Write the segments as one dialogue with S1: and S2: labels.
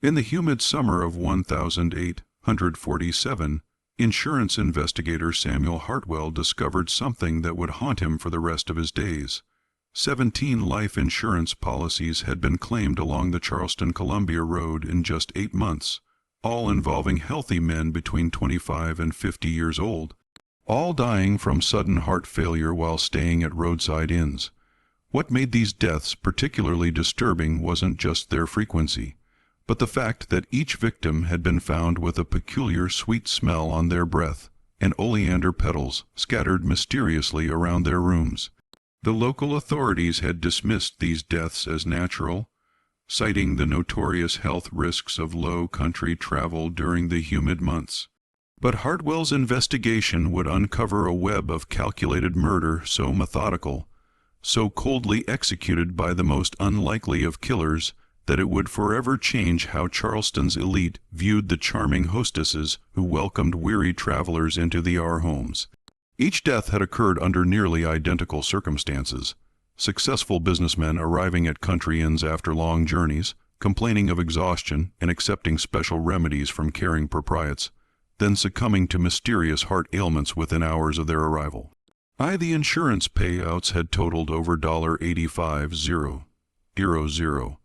S1: In the humid summer of 1847, insurance investigator Samuel Hartwell discovered something that would haunt him for the rest of his days. 17 life insurance policies had been claimed along the Charleston-Columbia Road in just 8 months, all involving healthy men between 25 and 50 years old, all dying from sudden heart failure while staying at roadside inns. What made these deaths particularly disturbing wasn't just their frequency, but the fact that each victim had been found with a peculiar sweet smell on their breath and oleander petals scattered mysteriously around their rooms. The local authorities had dismissed these deaths as natural, citing the notorious health risks of low-country travel during the humid months. But Hartwell's investigation would uncover a web of calculated murder so methodical, so coldly executed by the most unlikely of killers, that it would forever change how Charleston's elite viewed the charming hostesses who welcomed weary travelers into our homes. Each death had occurred under nearly identical circumstances. Successful businessmen arriving at country inns after long journeys, complaining of exhaustion and accepting special remedies from caring proprietors, then succumbing to mysterious heart ailments within hours of their arrival. The insurance payouts had totaled over $85,000,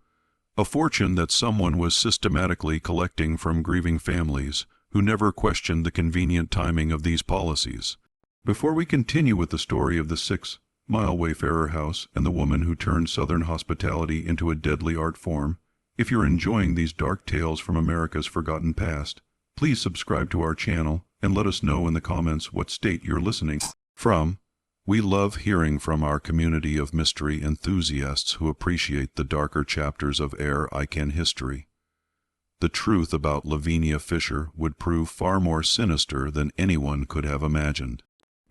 S1: a fortune that someone was systematically collecting from grieving families who never questioned the convenient timing of these policies. Before we continue with the story of the Six-Mile Wayfairer House and the woman who turned Southern hospitality into a deadly art form, if you're enjoying these dark tales from America's forgotten past, please subscribe to our channel and let us know in the comments what state you're listening from. We love hearing from our community of mystery enthusiasts who appreciate the darker chapters of American history. The truth about Lavinia Fisher would prove far more sinister than anyone could have imagined.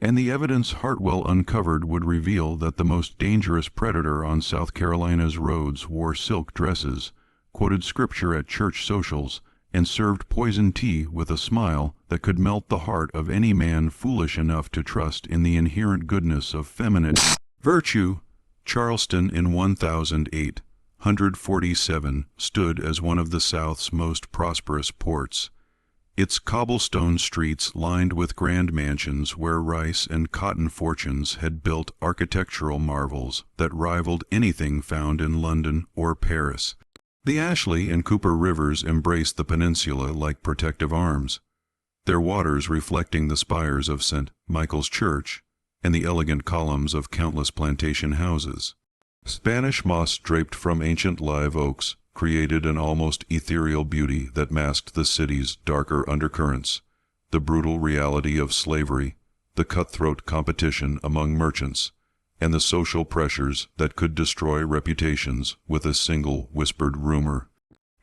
S1: And the evidence Hartwell uncovered would reveal that the most dangerous predator on South Carolina's roads wore silk dresses, quoted scripture at church socials, and served poison tea with a smile that could melt the heart of any man foolish enough to trust in the inherent goodness of feminine virtue. Charleston in 1847 stood as one of the South's most prosperous ports. Its cobblestone streets lined with grand mansions where rice and cotton fortunes had built architectural marvels that rivaled anything found in London or Paris. The Ashley and Cooper rivers embraced the peninsula like protective arms, their waters reflecting the spires of St. Michael's Church and the elegant columns of countless plantation houses. Spanish moss draped from ancient live oaks created an almost ethereal beauty that masked the city's darker undercurrents, the brutal reality of slavery, the cutthroat competition among merchants, and the social pressures that could destroy reputations with a single whispered rumor.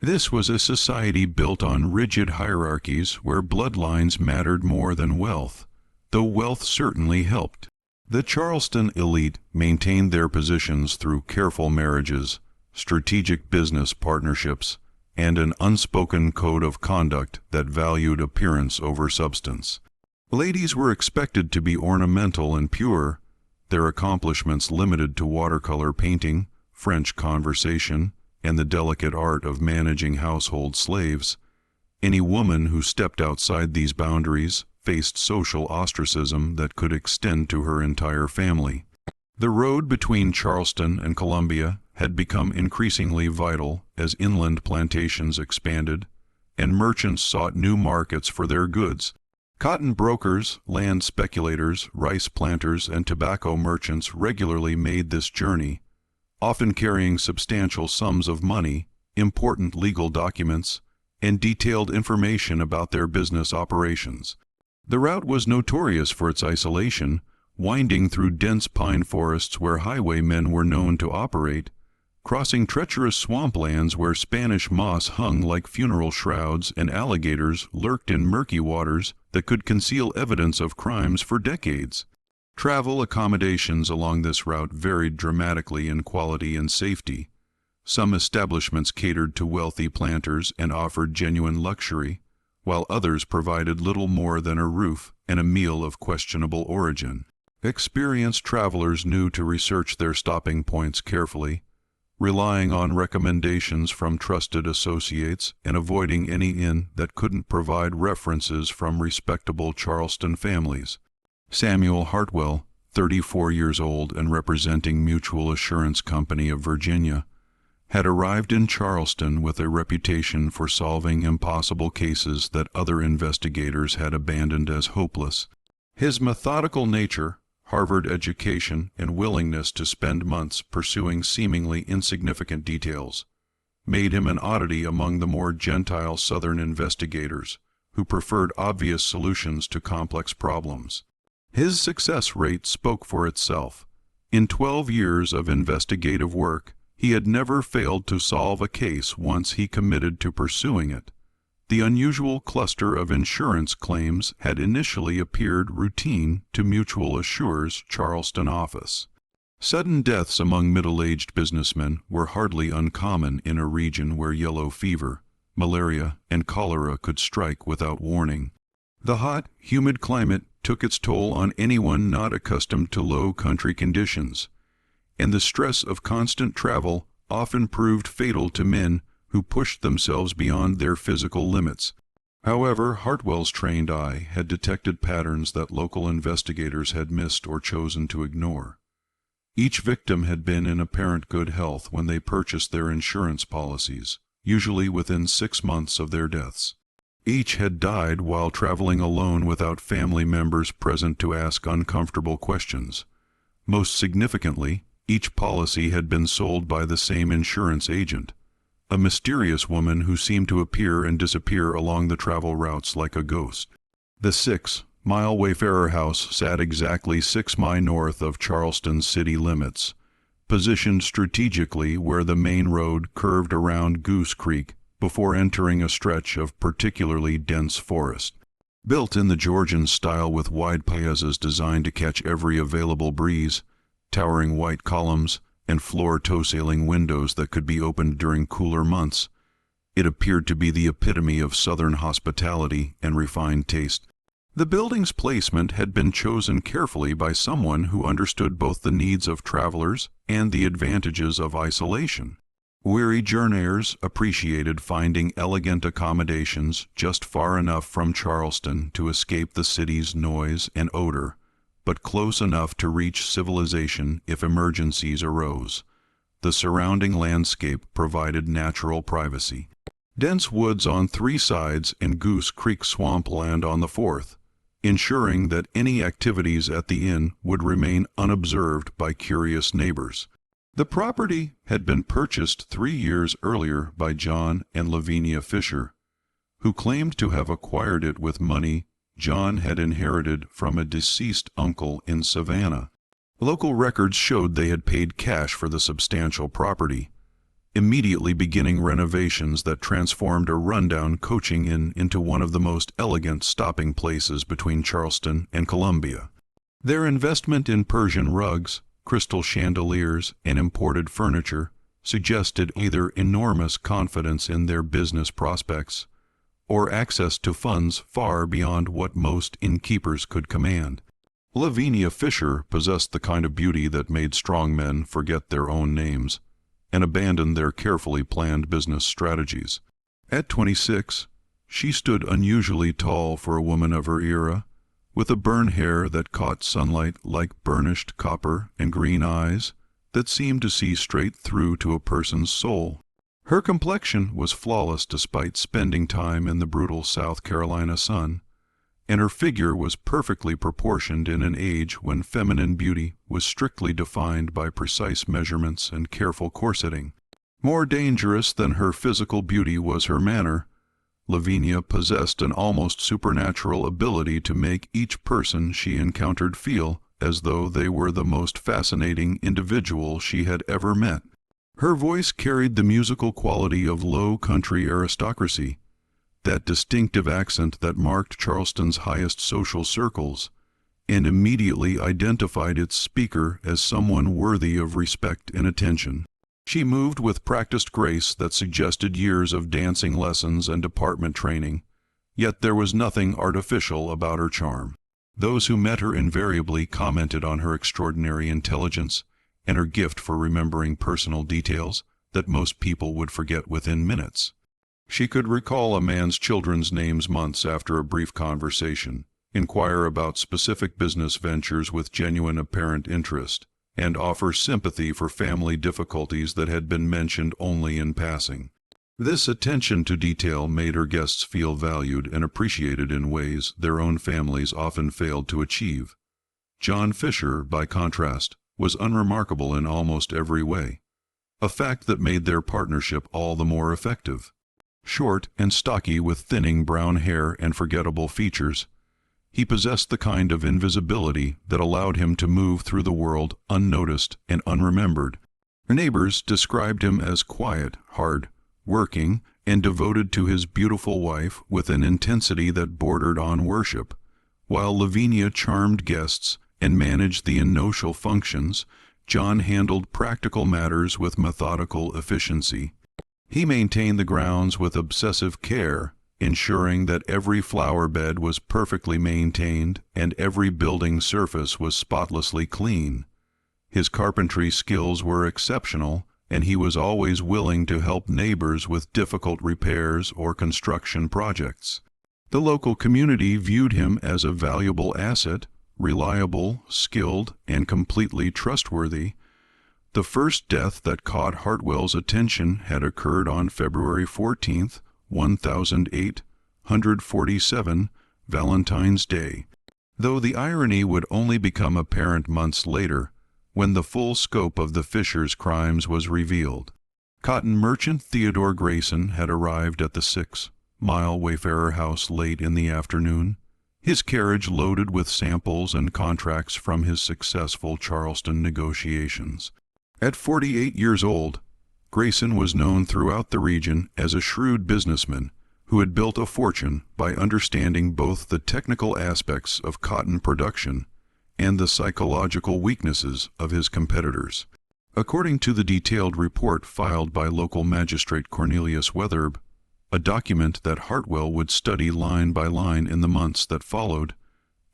S1: This was a society built on rigid hierarchies where bloodlines mattered more than wealth, though wealth certainly helped. The Charleston elite maintained their positions through careful marriages, strategic business partnerships, and an unspoken code of conduct that valued appearance over substance. Ladies were expected to be ornamental and pure, their accomplishments limited to watercolor painting, French conversation, and the delicate art of managing household slaves. Any woman who stepped outside these boundaries faced social ostracism that could extend to her entire family. The road between Charleston and Columbia had become increasingly vital as inland plantations expanded, and merchants sought new markets for their goods. Cotton brokers, land speculators, rice planters, and tobacco merchants regularly made this journey, often carrying substantial sums of money, important legal documents, and detailed information about their business operations. The route was notorious for its isolation, winding through dense pine forests where highwaymen were known to operate, crossing treacherous swamplands where Spanish moss hung like funeral shrouds and alligators lurked in murky waters that could conceal evidence of crimes for decades. Travel accommodations along this route varied dramatically in quality and safety. Some establishments catered to wealthy planters and offered genuine luxury, while others provided little more than a roof and a meal of questionable origin. Experienced travelers knew to research their stopping points carefully, relying on recommendations from trusted associates and avoiding any inn that couldn't provide references from respectable Charleston families. Samuel Hartwell, 34 years old and representing Mutual Assurance Company of Virginia, had arrived in Charleston with a reputation for solving impossible cases that other investigators had abandoned as hopeless. His methodical nature, Harvard education, and willingness to spend months pursuing seemingly insignificant details made him an oddity among the more gentile Southern investigators who preferred obvious solutions to complex problems. His success rate spoke for itself. In 12 years of investigative work, he had never failed to solve a case once he committed to pursuing it. The unusual cluster of insurance claims had initially appeared routine to Mutual Assure's Charleston office. Sudden deaths among middle-aged businessmen were hardly uncommon in a region where yellow fever, malaria, and cholera could strike without warning. The hot, humid climate took its toll on anyone not accustomed to low country conditions, and the stress of constant travel often proved fatal to men who pushed themselves beyond their physical limits. However, Hartwell's trained eye had detected patterns that local investigators had missed or chosen to ignore. Each victim had been in apparent good health when they purchased their insurance policies, usually within 6 months of their deaths. Each had died while traveling alone without family members present to ask uncomfortable questions. Most significantly, each policy had been sold by the same insurance agent, a mysterious woman who seemed to appear and disappear along the travel routes like a ghost. The Six-Mile Wayfairer House sat exactly 6 miles north of Charleston's city limits, positioned strategically where the main road curved around Goose Creek before entering a stretch of particularly dense forest. Built in the Georgian style with wide piazzas designed to catch every available breeze, towering white columns, and floor toe-sailing windows that could be opened during cooler months, it appeared to be the epitome of Southern hospitality and refined taste. The building's placement had been chosen carefully by someone who understood both the needs of travelers and the advantages of isolation. Weary journeyers appreciated finding elegant accommodations just far enough from Charleston to escape the city's noise and odor, but close enough to reach civilization if emergencies arose. The surrounding landscape provided natural privacy. Dense woods on 3 sides and Goose Creek swampland on the 4th, ensuring that any activities at the inn would remain unobserved by curious neighbors. The property had been purchased 3 years earlier by John and Lavinia Fisher, who claimed to have acquired it with money John had inherited from a deceased uncle in Savannah. Local records showed they had paid cash for the substantial property, immediately beginning renovations that transformed a rundown coaching inn into one of the most elegant stopping places between Charleston and Columbia. Their investment in Persian rugs, crystal chandeliers, and imported furniture suggested either enormous confidence in their business prospects or access to funds far beyond what most innkeepers could command. Lavinia Fisher possessed the kind of beauty that made strong men forget their own names and abandon their carefully planned business strategies. At 26, she stood unusually tall for a woman of her era, with a burn hair that caught sunlight like burnished copper and green eyes that seemed to see straight through to a person's soul. Her complexion was flawless despite spending time in the brutal South Carolina sun, and her figure was perfectly proportioned in an age when feminine beauty was strictly defined by precise measurements and careful corseting. More dangerous than her physical beauty was her manner. Lavinia possessed an almost supernatural ability to make each person she encountered feel as though they were the most fascinating individual she had ever met. Her voice carried the musical quality of low country aristocracy, that distinctive accent that marked Charleston's highest social circles, and immediately identified its speaker as someone worthy of respect and attention. She moved with practiced grace that suggested years of dancing lessons and department training, yet there was nothing artificial about her charm. Those who met her invariably commented on her extraordinary intelligence and her gift for remembering personal details, that most people would forget within minutes. She could recall a man's children's names months after a brief conversation, inquire about specific business ventures with genuine apparent interest, and offer sympathy for family difficulties that had been mentioned only in passing. This attention to detail made her guests feel valued and appreciated in ways their own families often failed to achieve. John Fisher, by contrast, was unremarkable in almost every way, a fact that made their partnership all the more effective. Short and stocky with thinning brown hair and forgettable features, he possessed the kind of invisibility that allowed him to move through the world unnoticed and unremembered. Her neighbors described him as quiet, hard, working, and devoted to his beautiful wife with an intensity that bordered on worship. While Lavinia charmed guests and managed the social functions, John handled practical matters with methodical efficiency. He maintained the grounds with obsessive care, ensuring that every flower bed was perfectly maintained and every building surface was spotlessly clean. His carpentry skills were exceptional, and he was always willing to help neighbors with difficult repairs or construction projects. The local community viewed him as a valuable asset, reliable, skilled, and completely trustworthy. The first death that caught Hartwell's attention had occurred on February 14th, 1847, Valentine's Day, though the irony would only become apparent months later, when the full scope of the Fishers' crimes was revealed. Cotton merchant Theodore Grayson had arrived at the Six-Mile Wayfairer House late in the afternoon, his carriage loaded with samples and contracts from his successful Charleston negotiations. At 48 years old, Grayson was known throughout the region as a shrewd businessman who had built a fortune by understanding both the technical aspects of cotton production and the psychological weaknesses of his competitors. According to the detailed report filed by local magistrate Cornelius Wetherb, a document that Hartwell would study line by line in the months that followed,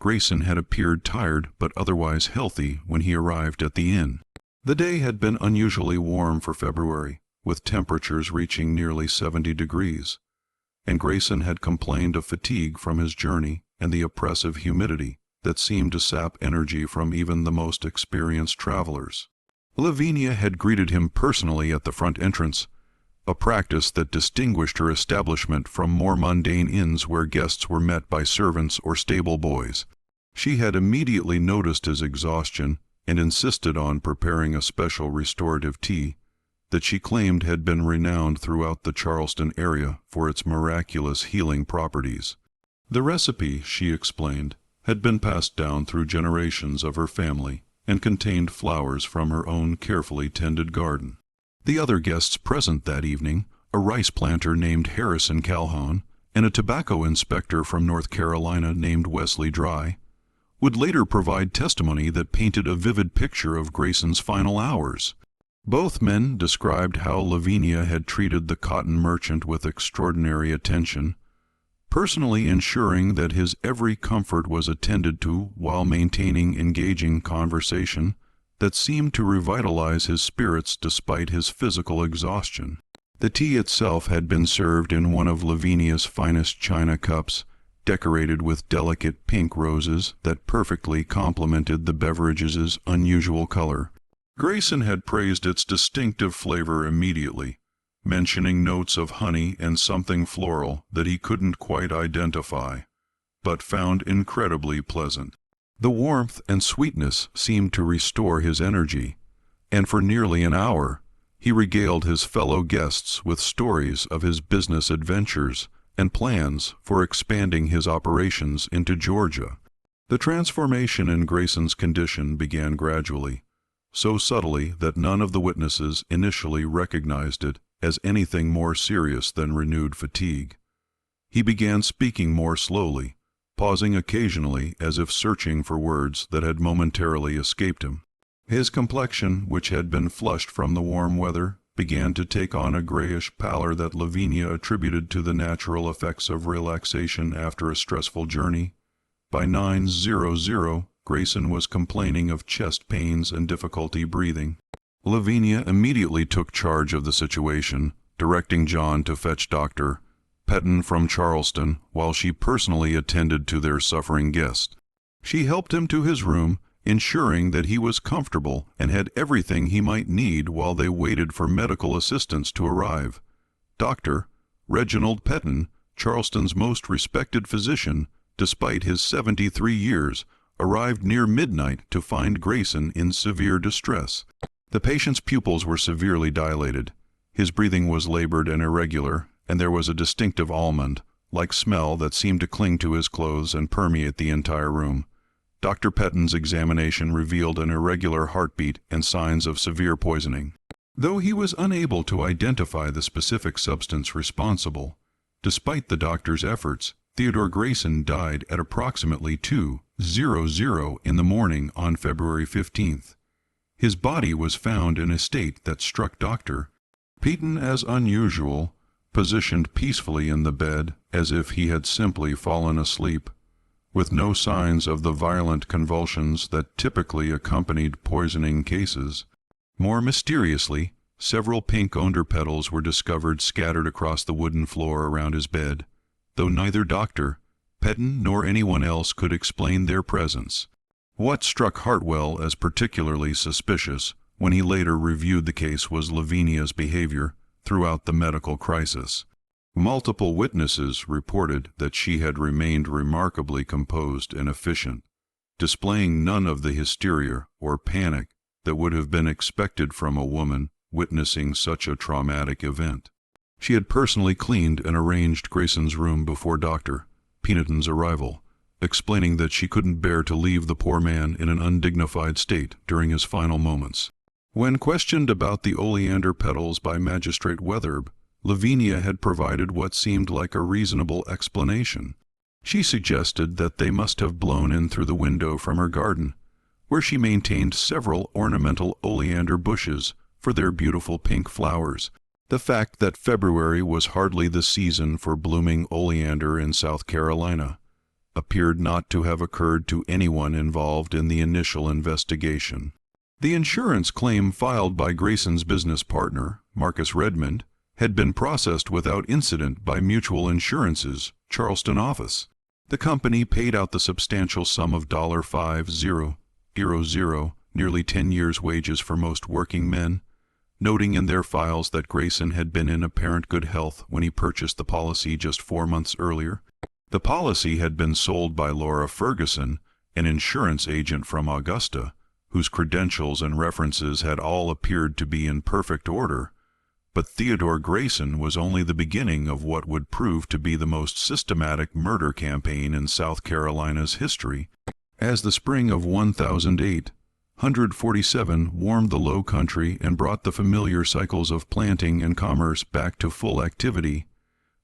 S1: Grayson had appeared tired but otherwise healthy when he arrived at the inn. The day had been unusually warm for February, with temperatures reaching nearly 70 degrees, and Grayson had complained of fatigue from his journey and the oppressive humidity that seemed to sap energy from even the most experienced travelers. Lavinia had greeted him personally at the front entrance, a practice that distinguished her establishment from more mundane inns where guests were met by servants or stable boys. She had immediately noticed his exhaustion and insisted on preparing a special restorative tea that she claimed had been renowned throughout the Charleston area for its miraculous healing properties. The recipe, she explained, had been passed down through generations of her family and contained flowers from her own carefully tended garden. The other guests present that evening, a rice planter named Harrison Calhoun and a tobacco inspector from North Carolina named Wesley Dry, would later provide testimony that painted a vivid picture of Grayson's final hours. Both men described how Lavinia had treated the cotton merchant with extraordinary attention, personally ensuring that his every comfort was attended to while maintaining engaging conversation that seemed to revitalize his spirits despite his physical exhaustion. The tea itself had been served in one of Lavinia's finest china cups, decorated with delicate pink roses that perfectly complemented the beverage's unusual color. Grayson had praised its distinctive flavor immediately, mentioning notes of honey and something floral that he couldn't quite identify, but found incredibly pleasant. The warmth and sweetness seemed to restore his energy, and for nearly an hour he regaled his fellow guests with stories of his business adventures and plans for expanding his operations into Georgia. The transformation in Grayson's condition began gradually, so subtly that none of the witnesses initially recognized it as anything more serious than renewed fatigue. He began speaking more slowly, pausing occasionally as if searching for words that had momentarily escaped him. His complexion, which had been flushed from the warm weather, began to take on a grayish pallor that Lavinia attributed to the natural effects of relaxation after a stressful journey. By 9:00, Grayson was complaining of chest pains and difficulty breathing. Lavinia immediately took charge of the situation, directing John to fetch Dr. Petton from Charleston while she personally attended to their suffering guest. She helped him to his room, ensuring that he was comfortable and had everything he might need while they waited for medical assistance to arrive. Dr. Reginald Petton, Charleston's most respected physician, despite his 73 years, arrived near midnight to find Grayson in severe distress. The patient's pupils were severely dilated. His breathing was labored and irregular, and there was a distinctive almond-like smell that seemed to cling to his clothes and permeate the entire room. Dr. Petton's examination revealed an irregular heartbeat and signs of severe poisoning. Though he was unable to identify the specific substance responsible, despite the doctor's efforts, Theodore Grayson died at approximately 2:00 in the morning on February 15th. His body was found in a state that struck Dr. Petton as unusual, positioned peacefully in the bed as if he had simply fallen asleep, with no signs of the violent convulsions that typically accompanied poisoning cases. More mysteriously, several pink oleander petals were discovered scattered across the wooden floor around his bed, though neither Dr. Petton nor anyone else could explain their presence. What struck Hartwell as particularly suspicious when he later reviewed the case was Lavinia's behavior throughout the medical crisis. Multiple witnesses reported that she had remained remarkably composed and efficient, displaying none of the hysteria or panic that would have been expected from a woman witnessing such a traumatic event. She had personally cleaned and arranged Grayson's room before Dr. Petton's arrival, explaining that she couldn't bear to leave the poor man in an undignified state during his final moments. When questioned about the oleander petals by Magistrate Wetherbe, Lavinia had provided what seemed like a reasonable explanation. She suggested that they must have blown in through the window from her garden, where she maintained several ornamental oleander bushes for their beautiful pink flowers. The fact that February was hardly the season for blooming oleander in South Carolina appeared not to have occurred to anyone involved in the initial investigation. The insurance claim filed by Grayson's business partner, Marcus Redmond, had been processed without incident by Mutual Insurance's Charleston office. The company paid out the substantial sum of $5,000, nearly 10 years' wages for most working men, noting in their files that Grayson had been in apparent good health when he purchased the policy just 4 months earlier. The policy had been sold by Laura Ferguson, an insurance agent from Augusta, whose credentials and references had all appeared to be in perfect order, but Theodore Grayson was only the beginning of what would prove to be the most systematic murder campaign in South Carolina's history. As the spring of 1847 warmed the low country and brought the familiar cycles of planting and commerce back to full activity,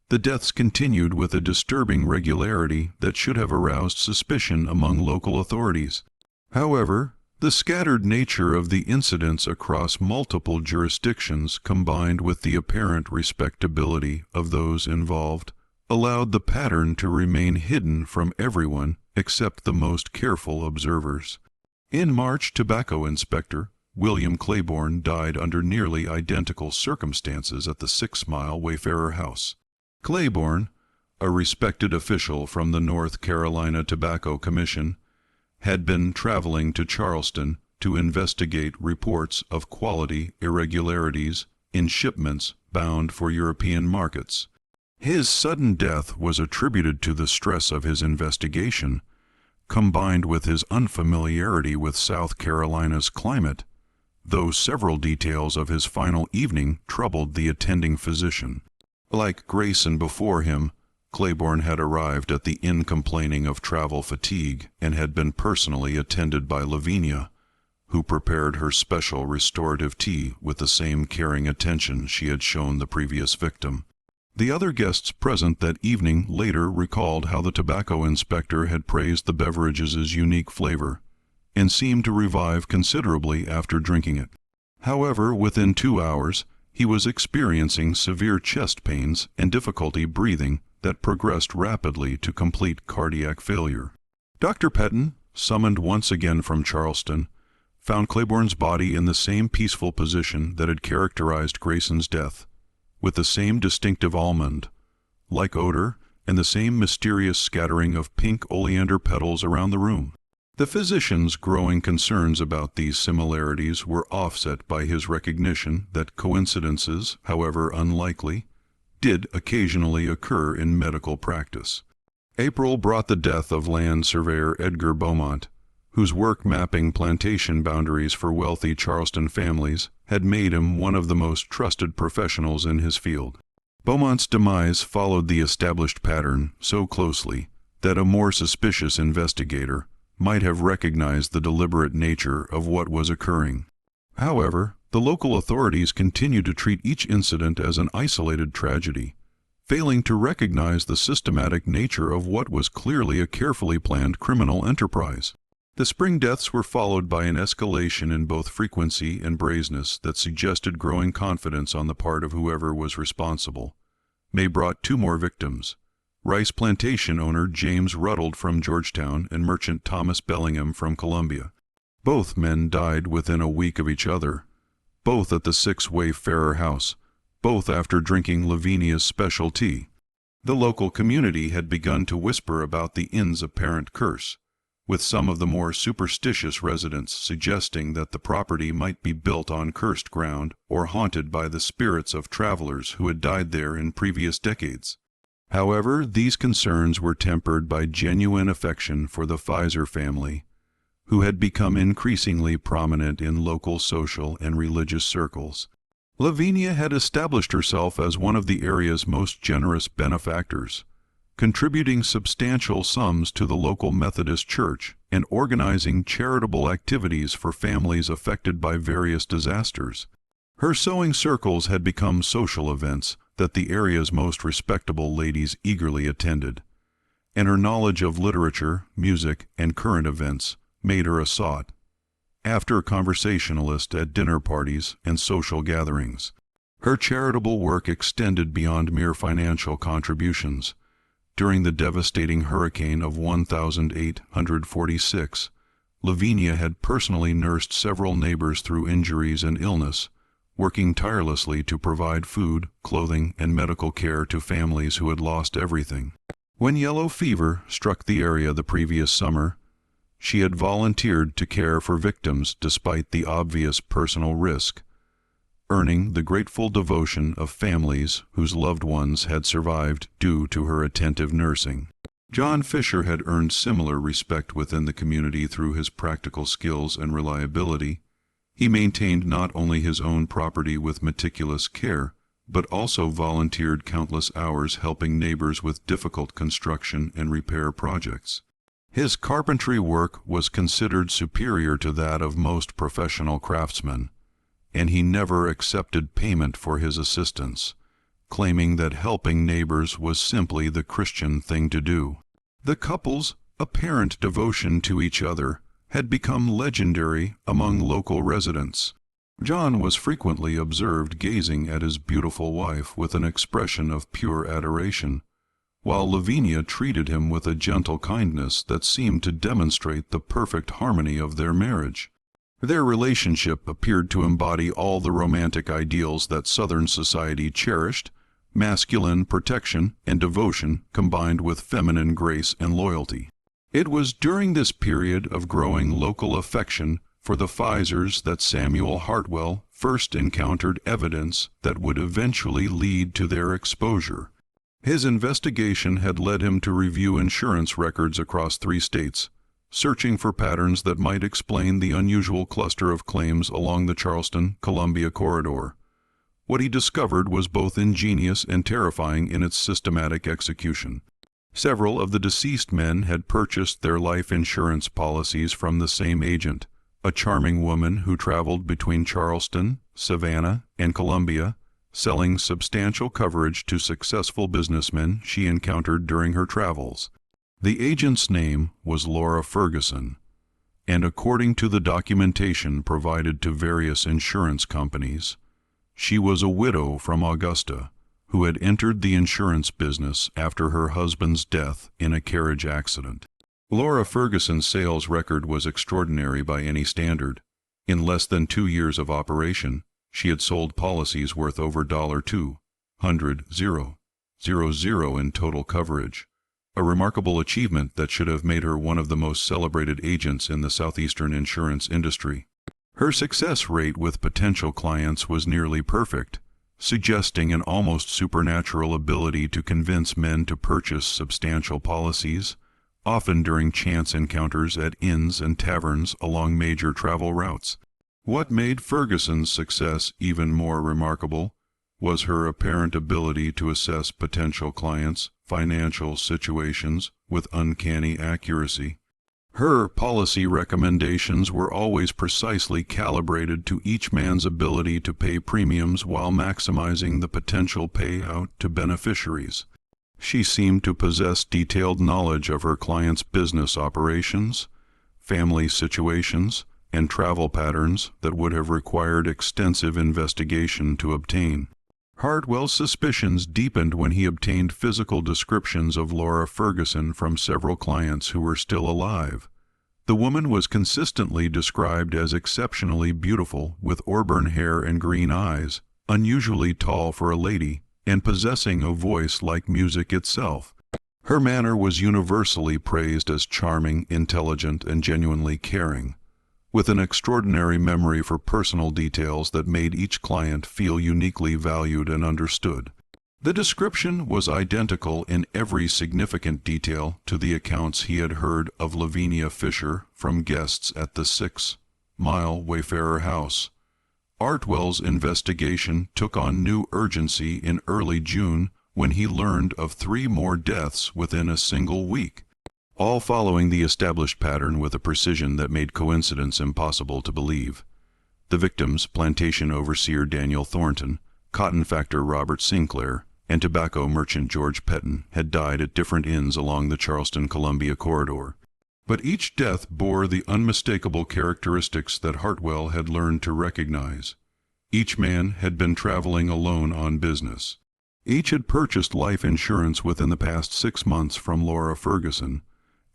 S1: the deaths continued with a disturbing regularity that should have aroused suspicion among local authorities. However, the scattered nature of the incidents across multiple jurisdictions, combined with the apparent respectability of those involved, allowed the pattern to remain hidden from everyone except the most careful observers. In March, tobacco inspector William Claiborne died under nearly identical circumstances at the 6-Mile Wayfairer House. Claiborne, a respected official from the North Carolina Tobacco Commission, had been traveling to Charleston to investigate reports of quality irregularities in shipments bound for European markets. His sudden death was attributed to the stress of his investigation, combined with his unfamiliarity with South Carolina's climate, though several details of his final evening troubled the attending physician. Like Grayson before him, Claiborne had arrived at the inn complaining of travel fatigue and had been personally attended by Lavinia, who prepared her special restorative tea with the same caring attention she had shown the previous victim. The other guests present that evening later recalled how the tobacco inspector had praised the beverage's unique flavor and seemed to revive considerably after drinking it. However, within 2 hours, he was experiencing severe chest pains and difficulty breathing that progressed rapidly to complete cardiac failure. Dr. Petton, summoned once again from Charleston, found Claiborne's body in the same peaceful position that had characterized Grayson's death, with the same distinctive almond-like odor and the same mysterious scattering of pink oleander petals around the room. The physician's growing concerns about these similarities were offset by his recognition that coincidences, however unlikely, did occasionally occur in medical practice. April brought the death of land surveyor Edgar Beaumont, whose work mapping plantation boundaries for wealthy Charleston families had made him one of the most trusted professionals in his field. Beaumont's demise followed the established pattern so closely that a more suspicious investigator might have recognized the deliberate nature of what was occurring. However, the local authorities continued to treat each incident as an isolated tragedy, failing to recognize the systematic nature of what was clearly a carefully planned criminal enterprise. The spring deaths were followed by an escalation in both frequency and brazenness that suggested growing confidence on the part of whoever was responsible. May brought 2 more victims: rice plantation owner James Ruddled from Georgetown and merchant Thomas Bellingham from Columbia. Both men died within a week of each other, both at the Six-Mile Wayfairer House, both after drinking Lavinia's special tea. The local community had begun to whisper about the inn's apparent curse, with some of the more superstitious residents suggesting that the property might be built on cursed ground or haunted by the spirits of travelers who had died there in previous decades. However, these concerns were tempered by genuine affection for the Fisher family, who had become increasingly prominent in local social and religious circles. Lavinia had established herself as one of the area's most generous benefactors, contributing substantial sums to the local Methodist Church and organizing charitable activities for families affected by various disasters. Her sewing circles had become social events that the area's most respectable ladies eagerly attended, and her knowledge of literature, music, and current events made her a sought-after conversationalist at dinner parties and social gatherings. Her charitable work extended beyond mere financial contributions. During the devastating hurricane of 1846, Lavinia had personally nursed several neighbors through injuries and illness, working tirelessly to provide food, clothing, and medical care to families who had lost everything. When yellow fever struck the area the previous summer, she had volunteered to care for victims despite the obvious personal risk, earning the grateful devotion of families whose loved ones had survived due to her attentive nursing. John Fisher had earned similar respect within the community through his practical skills and reliability. He maintained not only his own property with meticulous care, but also volunteered countless hours helping neighbors with difficult construction and repair projects. His carpentry work was considered superior to that of most professional craftsmen, and he never accepted payment for his assistance, claiming that helping neighbors was simply the Christian thing to do. The couple's apparent devotion to each other had become legendary among local residents. John was frequently observed gazing at his beautiful wife with an expression of pure adoration, while Lavinia treated him with a gentle kindness that seemed to demonstrate the perfect harmony of their marriage. Their relationship appeared to embody all the romantic ideals that Southern society cherished: masculine protection and devotion combined with feminine grace and loyalty. It was during this period of growing local affection for the Fishers that Samuel Hartwell first encountered evidence that would eventually lead to their exposure. His investigation had led him to review insurance records across 3 states, searching for patterns that might explain the unusual cluster of claims along the Charleston-Columbia corridor. What he discovered was both ingenious and terrifying in its systematic execution. Several of the deceased men had purchased their life insurance policies from the same agent, a charming woman who traveled between Charleston, Savannah, and Columbia, selling substantial coverage to successful businessmen she encountered during her travels. The agent's name was Laura Ferguson, and according to the documentation provided to various insurance companies, she was a widow from Augusta who had entered the insurance business after her husband's death in a carriage accident. Laura Ferguson's sales record was extraordinary by any standard. In less than 2 years of operation, she had sold policies worth over $200,000 in total coverage, a remarkable achievement that should have made her one of the most celebrated agents in the southeastern insurance industry. Her success rate with potential clients was nearly perfect, suggesting an almost supernatural ability to convince men to purchase substantial policies, often during chance encounters at inns and taverns along major travel routes. What made Ferguson's success even more remarkable was her apparent ability to assess potential clients' financial situations with uncanny accuracy. Her policy recommendations were always precisely calibrated to each man's ability to pay premiums while maximizing the potential payout to beneficiaries. She seemed to possess detailed knowledge of her clients' business operations, family situations, and travel patterns that would have required extensive investigation to obtain. Hartwell's suspicions deepened when he obtained physical descriptions of Laura Ferguson from several clients who were still alive. The woman was consistently described as exceptionally beautiful, with auburn hair and green eyes, unusually tall for a lady, and possessing a voice like music itself. Her manner was universally praised as charming, intelligent, and genuinely caring, with an extraordinary memory for personal details that made each client feel uniquely valued and understood. The description was identical in every significant detail to the accounts he had heard of Lavinia Fisher from guests at the Six-Mile Wayfairer House. Hartwell's investigation took on new urgency in early June when he learned of 3 more deaths within a single week, all following the established pattern with a precision that made coincidence impossible to believe. The victims, plantation overseer Daniel Thornton, cotton factor Robert Sinclair, and tobacco merchant George Petton, had died at different inns along the Charleston-Columbia corridor. But each death bore the unmistakable characteristics that Hartwell had learned to recognize. Each man had been traveling alone on business. Each had purchased life insurance within the past 6 months from Laura Ferguson,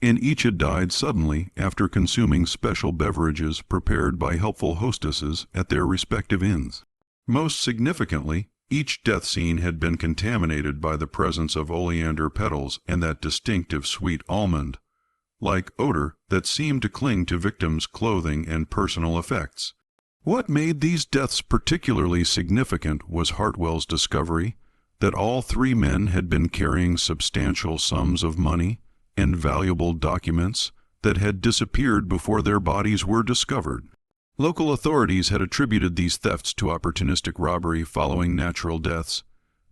S1: and each had died suddenly after consuming special beverages prepared by helpful hostesses at their respective inns. Most significantly, each death scene had been contaminated by the presence of oleander petals and that distinctive sweet almond-like odor that seemed to cling to victims' clothing and personal effects. What made these deaths particularly significant was Hartwell's discovery that all 3 men had been carrying substantial sums of money and valuable documents that had disappeared before their bodies were discovered. Local authorities had attributed these thefts to opportunistic robbery following natural deaths,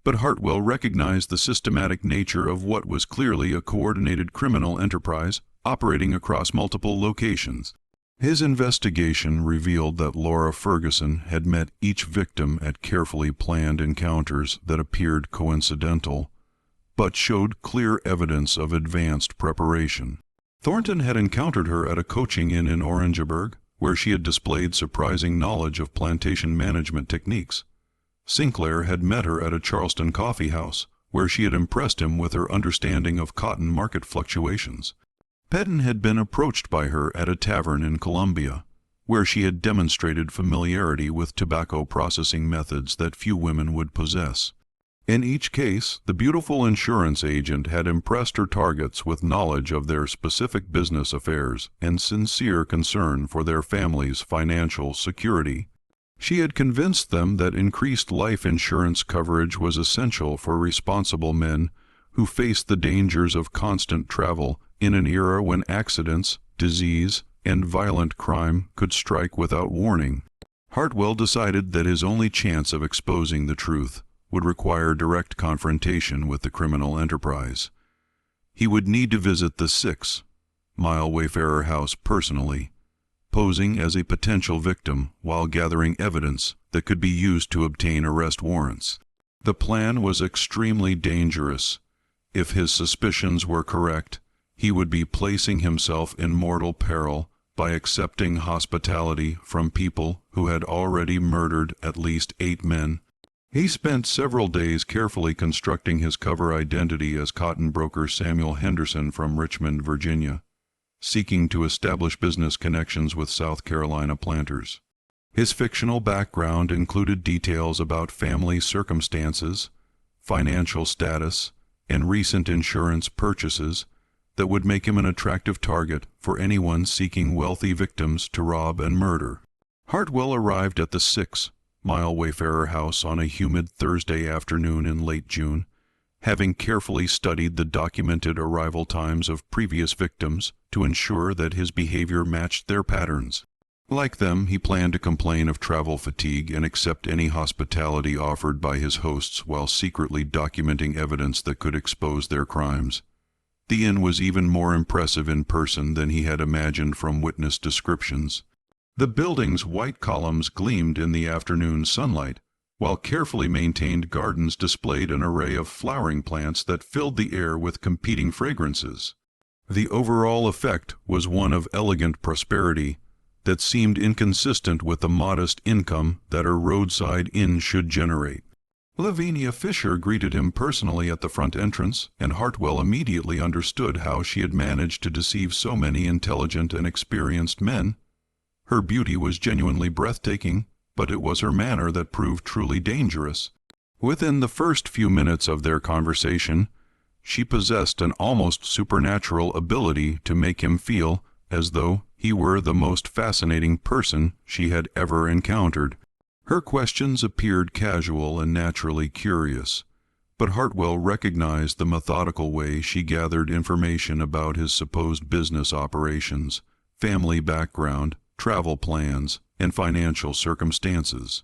S1: but Hartwell recognized the systematic nature of what was clearly a coordinated criminal enterprise operating across multiple locations. His investigation revealed that Laura Ferguson had met each victim at carefully planned encounters that appeared coincidental, but showed clear evidence of advanced preparation. Thornton had encountered her at a coaching inn in Orangeburg, where she had displayed surprising knowledge of plantation management techniques. Sinclair had met her at a Charleston coffee house, where she had impressed him with her understanding of cotton market fluctuations. Petton had been approached by her at a tavern in Columbia, where she had demonstrated familiarity with tobacco processing methods that few women would possess. In each case, the beautiful insurance agent had impressed her targets with knowledge of their specific business affairs and sincere concern for their family's financial security. She had convinced them that increased life insurance coverage was essential for responsible men who faced the dangers of constant travel in an era when accidents, disease, and violent crime could strike without warning. Hartwell decided that his only chance of exposing the truth would require direct confrontation with the criminal enterprise. He would need to visit the Six-Mile Wayfairer House personally, posing as a potential victim while gathering evidence that could be used to obtain arrest warrants. The plan was extremely dangerous. If his suspicions were correct, he would be placing himself in mortal peril by accepting hospitality from people who had already murdered at least 8 men. He spent several days carefully constructing his cover identity as cotton broker Samuel Henderson from Richmond, Virginia, seeking to establish business connections with South Carolina planters. His fictional background included details about family circumstances, financial status, and recent insurance purchases that would make him an attractive target for anyone seeking wealthy victims to rob and murder. Hartwell arrived at the Six-Mile Wayfairer House on a humid Thursday afternoon in late June, having carefully studied the documented arrival times of previous victims to ensure that his behavior matched their patterns. Like them, he planned to complain of travel fatigue and accept any hospitality offered by his hosts while secretly documenting evidence that could expose their crimes. The inn was even more impressive in person than he had imagined from witness descriptions. The building's white columns gleamed in the afternoon sunlight, while carefully maintained gardens displayed an array of flowering plants that filled the air with competing fragrances. The overall effect was one of elegant prosperity that seemed inconsistent with the modest income that a roadside inn should generate. Lavinia Fisher greeted him personally at the front entrance, and Hartwell immediately understood how she had managed to deceive so many intelligent and experienced men. Her beauty was genuinely breathtaking, but it was her manner that proved truly dangerous. Within the first few minutes of their conversation, she possessed an almost supernatural ability to make him feel as though he were the most fascinating person she had ever encountered. Her questions appeared casual and naturally curious, but Hartwell recognized the methodical way she gathered information about his supposed business operations, family background, travel plans, and financial circumstances.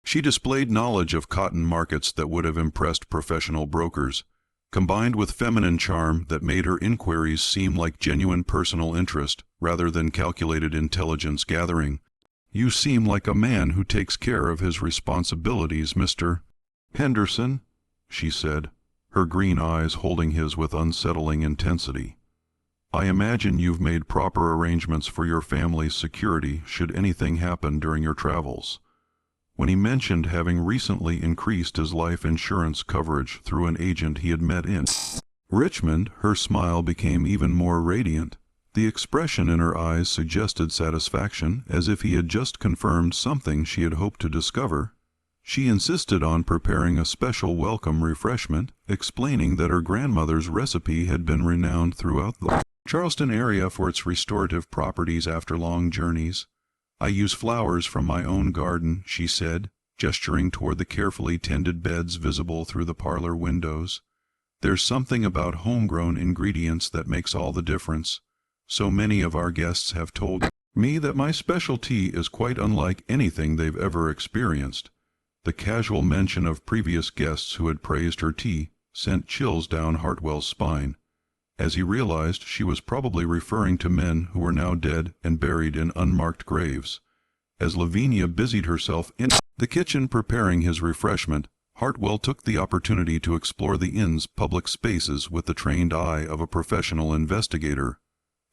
S1: She displayed knowledge of cotton markets that would have impressed professional brokers, combined with feminine charm that made her inquiries seem like genuine personal interest rather than calculated intelligence gathering. "You seem like a man who takes care of his responsibilities, Mr. Henderson," she said, her green eyes holding his with unsettling intensity. "I imagine you've made proper arrangements for your family's security should anything happen during your travels." When he mentioned having recently increased his life insurance coverage through an agent he had met in Richmond, her smile became even more radiant. The expression in her eyes suggested satisfaction, as if he had just confirmed something she had hoped to discover. She insisted on preparing a special welcome refreshment, explaining that her grandmother's recipe had been renowned throughout the Charleston area for its restorative properties after long journeys. "I use flowers from my own garden," she said, gesturing toward the carefully tended beds visible through the parlor windows. "There's something about homegrown ingredients that makes all the difference. So many of our guests have told me that my specialty is quite unlike anything they've ever experienced." The casual mention of previous guests who had praised her tea sent chills down Hartwell's spine, as he realized she was probably referring to men who were now dead and buried in unmarked graves. As Lavinia busied herself in the kitchen preparing his refreshment, Hartwell took the opportunity to explore the inn's public spaces with the trained eye of a professional investigator.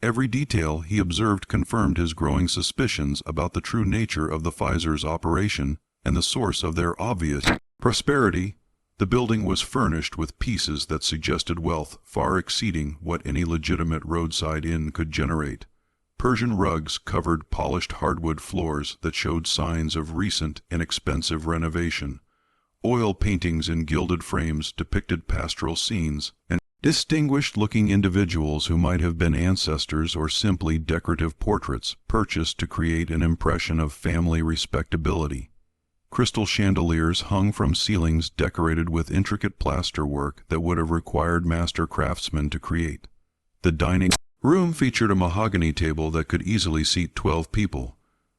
S1: Every detail he observed confirmed his growing suspicions about the true nature of the Fizer's operation and the source of their obvious prosperity. The building was furnished with pieces that suggested wealth far exceeding what any legitimate roadside inn could generate. Persian rugs covered polished hardwood floors that showed signs of recent and expensive renovation. Oil paintings in gilded frames depicted pastoral scenes and distinguished-looking individuals who might have been ancestors or simply decorative portraits purchased to create an impression of family respectability. Crystal chandeliers hung from ceilings decorated with intricate plasterwork that would have required master craftsmen to create. The dining room featured a mahogany table that could easily seat 12 people,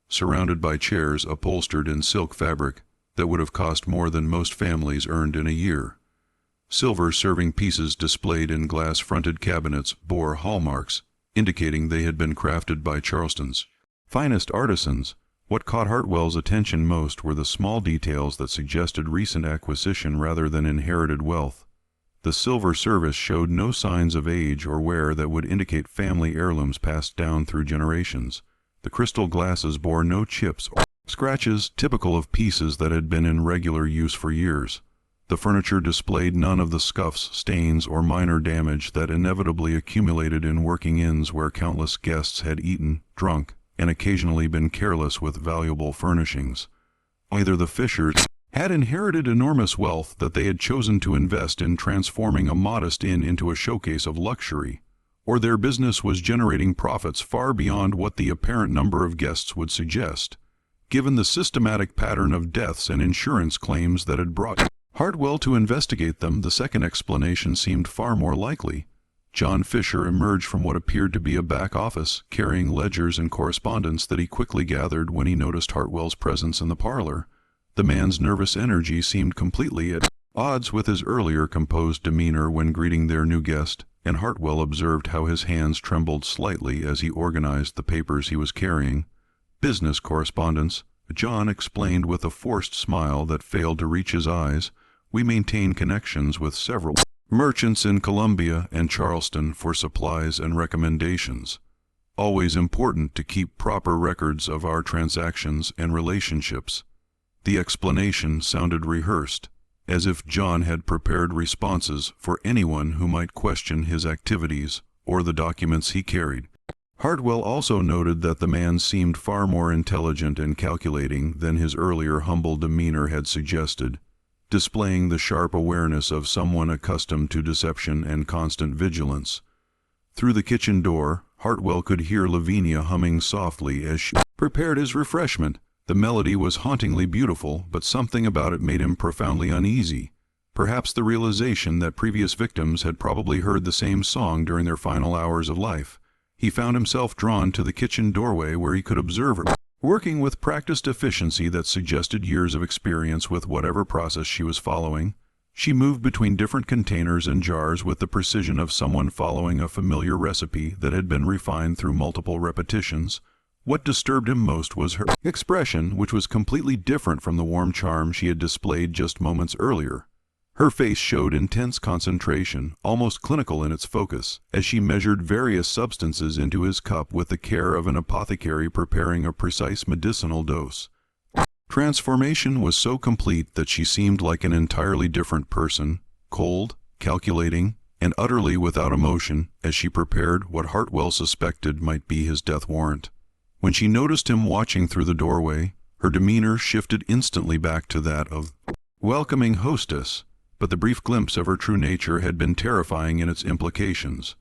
S1: surrounded by chairs upholstered in silk fabric that would have cost more than most families earned in a year. Silver serving pieces displayed in glass-fronted cabinets bore hallmarks, indicating they had been crafted by Charleston's finest artisans. What caught Hartwell's attention most were the small details that suggested recent acquisition rather than inherited wealth. The silver service showed no signs of age or wear that would indicate family heirlooms passed down through generations. The crystal glasses bore no chips or scratches typical of pieces that had been in regular use for years. The furniture displayed none of the scuffs, stains, or minor damage that inevitably accumulated in working inns where countless guests had eaten, drunk, and occasionally been careless with valuable furnishings. Either the Fishers had inherited enormous wealth that they had chosen to invest in transforming a modest inn into a showcase of luxury, or their business was generating profits far beyond what the apparent number of guests would suggest, given the systematic pattern of deaths and insurance claims that had brought Hartwell to investigate them. The second explanation seemed far more likely. John Fisher emerged from what appeared to be a back office, carrying ledgers and correspondence that he quickly gathered when he noticed Hartwell's presence in the parlor. The man's nervous energy seemed completely at odds with his earlier composed demeanor when greeting their new guest, and Hartwell observed how his hands trembled slightly as he organized the papers he was carrying. Business correspondence, John explained with a forced smile that failed to reach his eyes. We maintain connections with several merchants in Columbia and Charleston for supplies and recommendations. Always important to keep proper records of our transactions and relationships. The explanation sounded rehearsed, as if John had prepared responses for anyone who might question his activities or the documents he carried. Hartwell also noted that the man seemed far more intelligent and calculating than his earlier humble demeanor had suggested, displaying the sharp awareness of someone accustomed to deception and constant vigilance. Through the kitchen door, Hartwell could hear Lavinia humming softly as she prepared his refreshment. The melody was hauntingly beautiful, but something about it made him profoundly uneasy. Perhaps the realization that previous victims had probably heard the same song during their final hours of life. He found himself drawn to the kitchen doorway where he could observe her, working with practiced efficiency that suggested years of experience with whatever process she was following. She moved between different containers and jars with the precision of someone following a familiar recipe that had been refined through multiple repetitions. What disturbed him most was her expression, which was completely different from the warm charm she had displayed just moments earlier. Her face showed intense concentration, almost clinical in its focus, as she measured various substances into his cup with the care of an apothecary preparing a precise medicinal dose. Transformation was so complete that she seemed like an entirely different person, cold, calculating, and utterly without emotion, as she prepared what Hartwell suspected might be his death warrant. When she noticed him watching through the doorway, her demeanor shifted instantly back to that of welcoming hostess, but the brief glimpse of her true nature had been terrifying in its implications.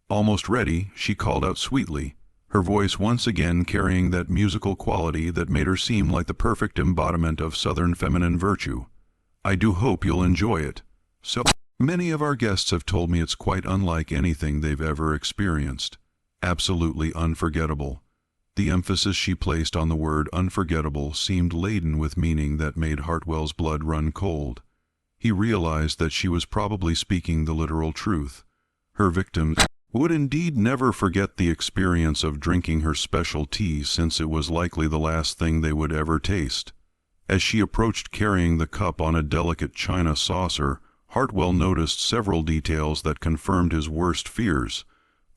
S1: Almost ready, she called out sweetly, her voice once again carrying that musical quality that made her seem like the perfect embodiment of Southern feminine virtue. "I do hope you'll enjoy it. So many of our guests have told me it's quite unlike anything they've ever experienced. Absolutely unforgettable." The emphasis she placed on the word unforgettable seemed laden with meaning that made Hartwell's blood run cold. He realized that she was probably speaking the literal truth. Her victims would indeed never forget the experience of drinking her special tea, since it was likely the last thing they would ever taste. As she approached carrying the cup on a delicate china saucer, Hartwell noticed several details that confirmed his worst fears.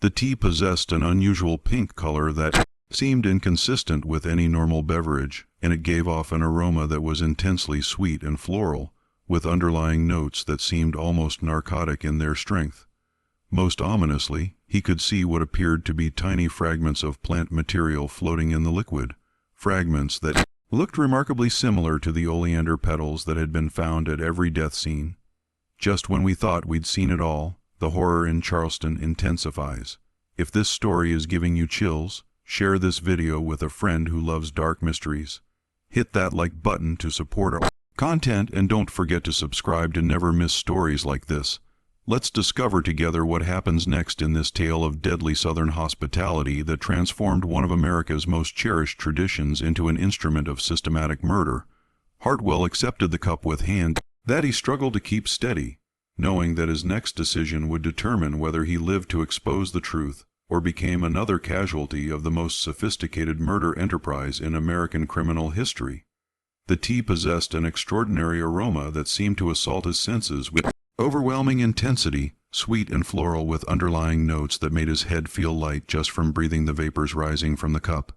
S1: The tea possessed an unusual pink color that seemed inconsistent with any normal beverage, and it gave off an aroma that was intensely sweet and floral, with underlying notes that seemed almost narcotic in their strength. Most ominously, he could see what appeared to be tiny fragments of plant material floating in the liquid, fragments that looked remarkably similar to the oleander petals that had been found at every death scene. Just when we thought we'd seen it all, the horror in Charleston intensifies. If this story is giving you chills, share this video with a friend who loves dark mysteries. Hit that like button to support our content, and don't forget to subscribe to never miss stories like this. Let's discover together what happens next in this tale of deadly Southern hospitality that transformed one of America's most cherished traditions into an instrument of systematic murder. Hartwell accepted the cup with hand that he struggled to keep steady, knowing that his next decision would determine whether he lived to expose the truth or became another casualty of the most sophisticated murder enterprise in American criminal history. The tea possessed an extraordinary aroma that seemed to assault his senses with overwhelming intensity, sweet and floral with underlying notes that made his head feel light just from breathing the vapors rising from the cup.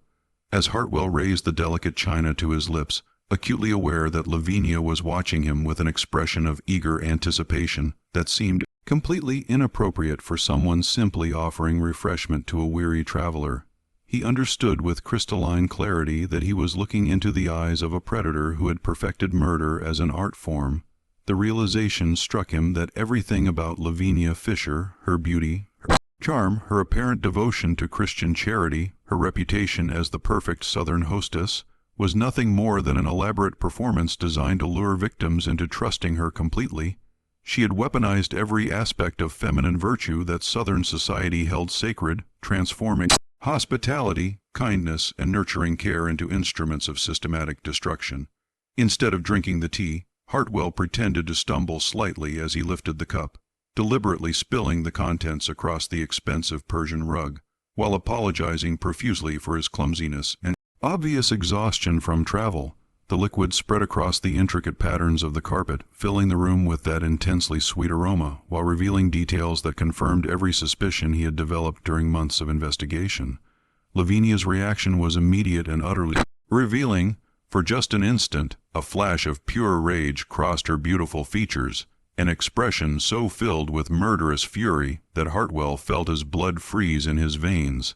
S1: As Hartwell raised the delicate china to his lips, acutely aware that Lavinia was watching him with an expression of eager anticipation that seemed completely inappropriate for someone simply offering refreshment to a weary traveler, He understood with crystalline clarity that he was looking into the eyes of a predator who had perfected murder as an art form. The realization struck him that everything about Lavinia Fisher, her beauty, her charm, her apparent devotion to Christian charity, her reputation as the perfect Southern hostess, was nothing more than an elaborate performance designed to lure victims into trusting her completely. She had weaponized every aspect of feminine virtue that Southern society held sacred, transforming hospitality, kindness, and nurturing care into instruments of systematic destruction. Instead of drinking the tea, Hartwell pretended to stumble slightly as he lifted the cup, deliberately spilling the contents across the expensive Persian rug, while apologizing profusely for his clumsiness and obvious exhaustion from travel. The liquid spread across the intricate patterns of the carpet, filling the room with that intensely sweet aroma, while revealing details that confirmed every suspicion he had developed during months of investigation. Lavinia's reaction was immediate and utterly revealing. For just an instant, a flash of pure rage crossed her beautiful features, an expression so filled with murderous fury that Hartwell felt his blood freeze in his veins.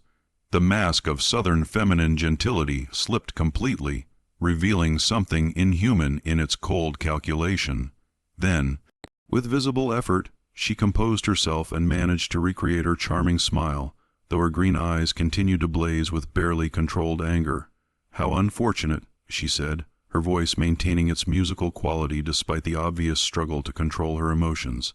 S1: The mask of Southern feminine gentility slipped completely, revealing something inhuman in its cold calculation. Then, with visible effort, she composed herself and managed to recreate her charming smile, though her green eyes continued to blaze with barely controlled anger. "How unfortunate," she said, her voice maintaining its musical quality despite the obvious struggle to control her emotions.